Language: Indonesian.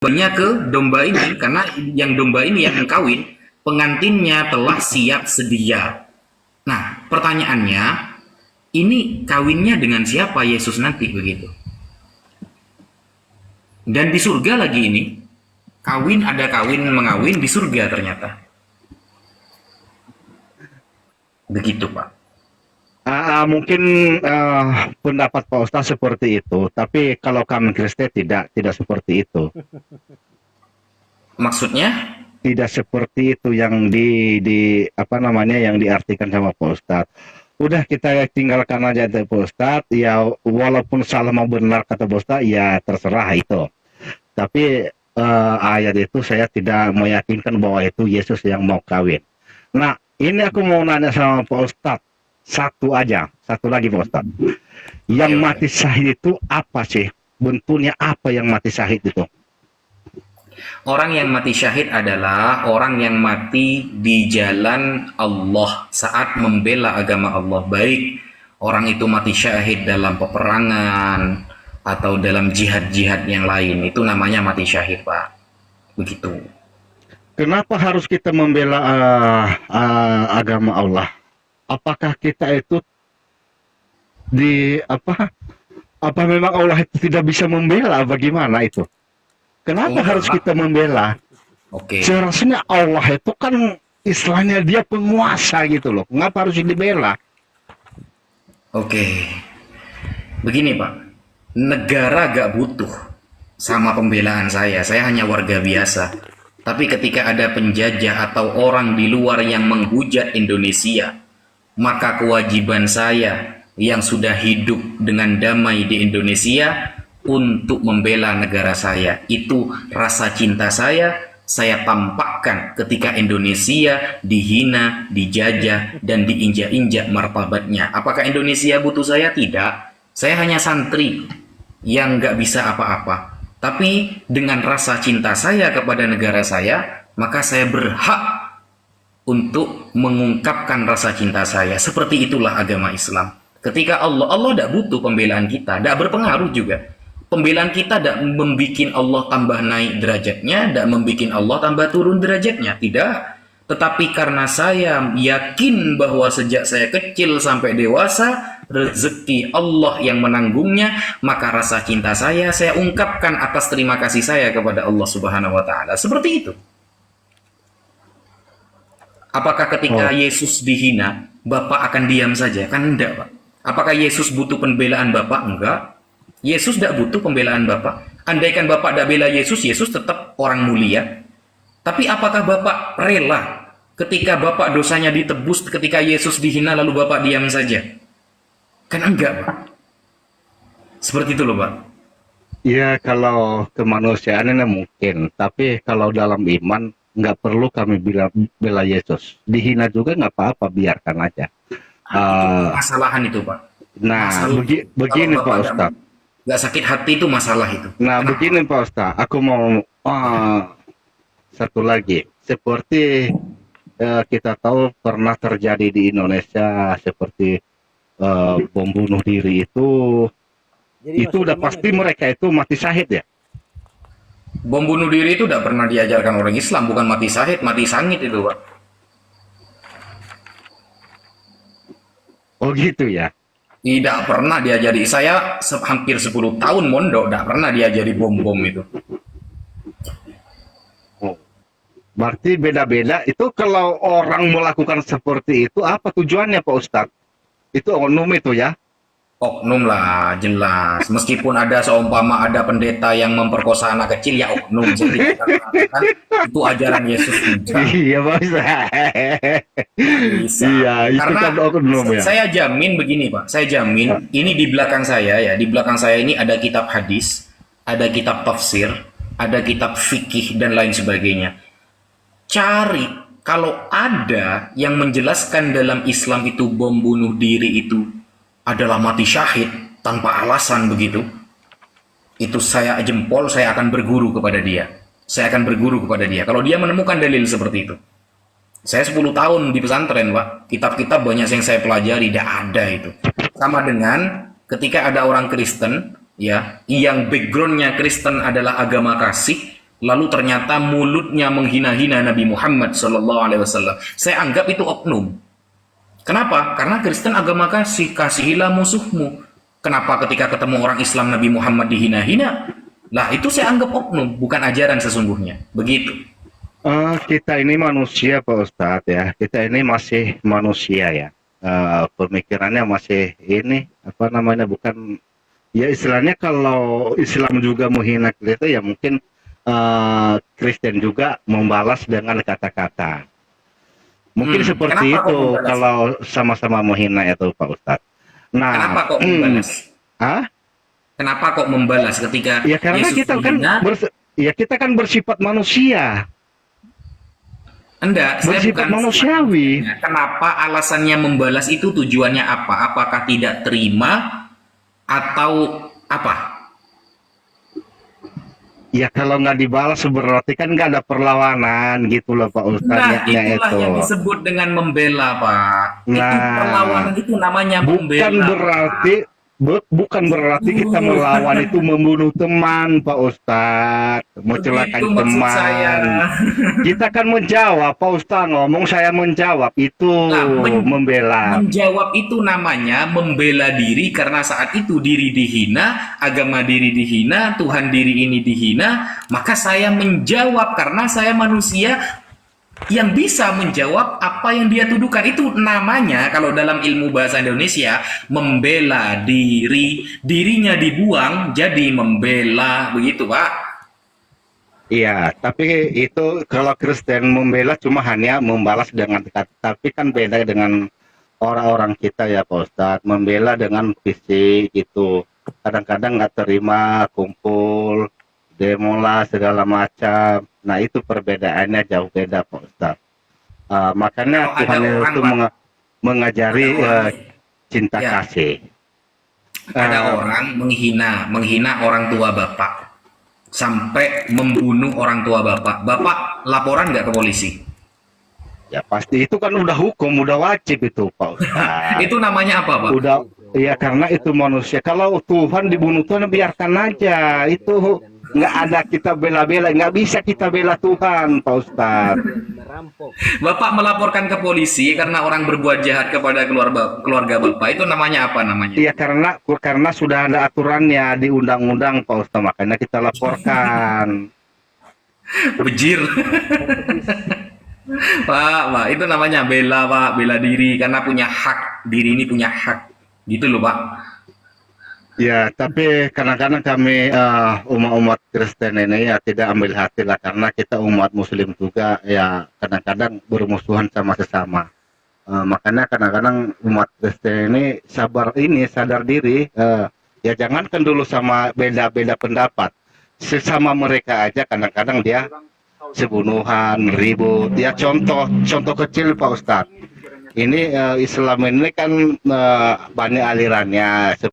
banyak ke domba ini, karena yang domba ini yang kawin, pengantinnya telah siap sedia. Nah, pertanyaannya, ini kawinnya dengan siapa Yesus nanti begitu? Dan di surga lagi ini, kawin ada kawin mengawin di surga ternyata. Begitu, Pak. Mungkin pendapat Pak Ustaz seperti itu, tapi kalau kami Kristen tidak seperti itu. Maksudnya? Tidak seperti itu yang di apa namanya yang diartikan sama Pak Ustaz. Udah kita tinggalkan aja itu Pak Ustaz, ya walaupun salah mau benar kata Pak Ustaz, ya terserah itu. Tapi ayat itu saya tidak meyakinkan bahwa itu Yesus yang mau kawin. Nah, ini aku mau nanya sama Pak Ustaz. Satu lagi Pak Ustaz. Yang Ayo, mati syahid itu apa sih? Bentuknya apa yang mati syahid itu? orang yang mati syahid adalah orang yang mati di jalan Allah saat membela agama Allah. Baik orang itu mati syahid dalam peperangan atau dalam jihad-jihad yang lain. Itu namanya mati syahid, Pak. Begitu. Kenapa harus kita membela agama Allah? Apakah kita itu di apa memang Allah itu tidak bisa membela? Bagaimana itu? Oh, Kenapa harus enggak. kita membela? Oke. Seharusnya Allah itu kan istilahnya dia penguasa gitu loh. Kenapa harus dibela? Oke. Begini, Pak. Negara gak butuh sama pembelaan saya. Saya hanya warga biasa. Tapi ketika ada penjajah atau orang di luar yang menghujat Indonesia, maka kewajiban saya yang sudah hidup dengan damai di Indonesia untuk membela negara saya. Itu rasa cinta saya tampakkan ketika Indonesia dihina, dijajah, dan diinjak-injak martabatnya. Apakah Indonesia butuh saya? Tidak. Saya hanya santri yang nggak bisa apa-apa. Tapi dengan rasa cinta saya kepada negara saya, maka saya berhak untuk mengungkapkan rasa cinta saya. Seperti itulah agama Islam. Ketika Allah tidak butuh pembelaan kita, tidak berpengaruh juga. Pembelaan kita tidak membuat Allah tambah naik derajatnya, tidak membuat Allah tambah turun derajatnya. Tidak. Tetapi karena saya yakin bahwa sejak saya kecil sampai dewasa, rezeki Allah yang menanggungnya, maka rasa cinta saya ungkapkan atas terima kasih saya kepada Allah Subhanahu wa taala. Seperti itu. Apakah ketika Oh, Yesus dihina, Bapak akan diam saja? Kan enggak, Pak. Apakah Yesus butuh pembelaan Bapak? Enggak. Yesus tidak butuh pembelaan Bapak. Andaikan Bapak tidak bela Yesus, Yesus tetap orang mulia. Tapi apakah Bapak rela ketika Bapak dosanya ditebus, ketika Yesus dihina lalu Bapak diam saja? Kan enggak, Pak. Seperti itu loh, Pak. ya kalau kemanusiaannya mungkin, tapi kalau dalam iman nggak perlu kami bela Yesus. Dihina juga nggak apa-apa, biarkan aja. Nah, itu Uh, permasalahan itu, Pak. nah, Masalah kalau begini Pak Bapak Ustadz. nggak sakit hati itu masalah itu. Nah, Kenapa? begini Pak Ustadz, aku mau satu lagi. Seperti kita tahu pernah terjadi di Indonesia seperti bom bunuh diri Jadi itu masuk udah iman pasti itu ya? mereka itu mati syahid ya. Bom bunuh diri itu tidak pernah diajarkan orang Islam, bukan mati syahid, mati sangit itu, Pak. Oh gitu ya. Tidak pernah diajari. Saya hampir 10 tahun mondok, tidak pernah diajari bom-bom itu. Oh, berarti beda-beda. Itu kalau orang melakukan seperti itu apa tujuannya Pak Ustadz? Itu oknum itu ya. Oknum lah, jelas. Meskipun ada seumpama ada pendeta yang memperkosa anak kecil, ya oknum. Saya tidak akan mengatakan itu ajaran Yesus, tidak. Iya Pak Ustadz. Nggak bisa. Iya, itu Karena kan oknum ya. saya jamin begini, Pak. Saya jamin ini di belakang saya ya, di belakang saya ini ada kitab hadis, ada kitab tafsir, ada kitab fikih dan lain sebagainya. Cari kalau ada yang menjelaskan dalam Islam itu bom bunuh diri itu adalah mati syahid tanpa alasan begitu. Itu saya jempol, saya akan berguru kepada dia. Saya akan berguru kepada dia. Kalau dia menemukan dalil seperti itu. Saya 10 tahun di pesantren, Pak. Kitab-kitab banyak yang saya pelajari, tidak ada itu. Sama dengan ketika ada orang Kristen, ya, yang backgroundnya Kristen adalah agama kasih, lalu ternyata mulutnya menghina-hina Nabi Muhammad SAW, saya anggap itu oknum. Kenapa? Karena Kristen agama kasih, kasihilah musuhmu. Kenapa ketika ketemu orang Islam Nabi Muhammad dihina-hina? Lah itu saya anggap oknum, bukan ajaran sesungguhnya. Begitu. Kita ini manusia Pak Ustadz ya, kita ini masih manusia ya. Pemikirannya masih ini apa namanya, bukan ya istilahnya, kalau Islam juga menghina kita ya mungkin Kristen juga membalas dengan kata-kata. Mungkin seperti Kenapa kok itu membalas? kalau sama-sama menghina itu Pak Ustadz. Kenapa Nah, kok membalas? ah, Kenapa kok membalas ketika ya karena Yesus kita kan dihina? ya kita kan bersifat manusia, Enggak, saya bersifat bukan. manusiawi. Kenapa alasannya membalas itu tujuannya apa? Apakah tidak terima atau apa? Ya kalau nggak dibalas berarti kan nggak ada perlawanan gitu loh Pak Ustadz, Nah, niatnya itulah itu. yang disebut dengan membela, Pak. Itu Nah, perlawanan, itu namanya bukan membela. berarti bukan berarti kita melawan itu membunuh teman Pak Ustadz, mencelakai Begitu maksud saya. teman. Kita kan menjawab Pak Ustadz, ngomong saya menjawab itu Nah, membela. menjawab itu namanya membela diri karena saat itu diri dihina, agama diri dihina, Tuhan diri ini dihina, maka saya menjawab karena saya manusia yang bisa menjawab apa yang dia tuduhkan. Itu namanya kalau dalam ilmu bahasa Indonesia membela diri, dirinya dibuang jadi membela, begitu Pak. Iya, tapi itu kalau Kristen membela cuma hanya membalas dengan kata, tapi kan beda dengan orang-orang kita ya Pak Ustadz, membela dengan fisik gitu. Kadang-kadang nggak terima, kumpul, demo lah segala macam. Nah itu perbedaannya jauh beda Pak Ustadz. Makanya Kalau ada Tuhan orang, itu Pak, mengajari ada orang, cinta ya, kasih. ada Eh, orang menghina orang tua Bapak sampai membunuh orang tua Bapak. Bapak laporan nggak ke polisi? Ya pasti itu kan udah hukum, udah wajib itu Pak Ustadz. Itu namanya apa, Pak? Udah, ya karena itu manusia. Kalau Tuhan dibunuh Tuhan biarkan aja. Itu nggak ada kita bela-bela, nggak bisa kita bela Tuhan Pak Ustadz. merampok. Bapak melaporkan ke polisi karena orang berbuat jahat kepada keluarga Bapak. Itu namanya apa namanya? Iya karena sudah ada aturannya di undang-undang Pak Ustadz, makanya kita laporkan. Bejir. Pak, itu namanya bela, Pak, bela diri karena punya hak. Diri ini punya hak. Gitu loh, Pak. Ya, tapi kadang-kadang kami umat-umat Kristen ini ya tidak ambil hati lah, karena kita umat Muslim juga ya kadang-kadang bermusuhan sama sesama. Makanya kadang-kadang umat Kristen ini sadar diri, ya jangankan dulu sama beda-beda pendapat, sesama mereka aja kadang-kadang dia sebunuhan, ribut. Ya contoh kecil Pak Ustadz. Ini Islam ini kan banyak alirannya.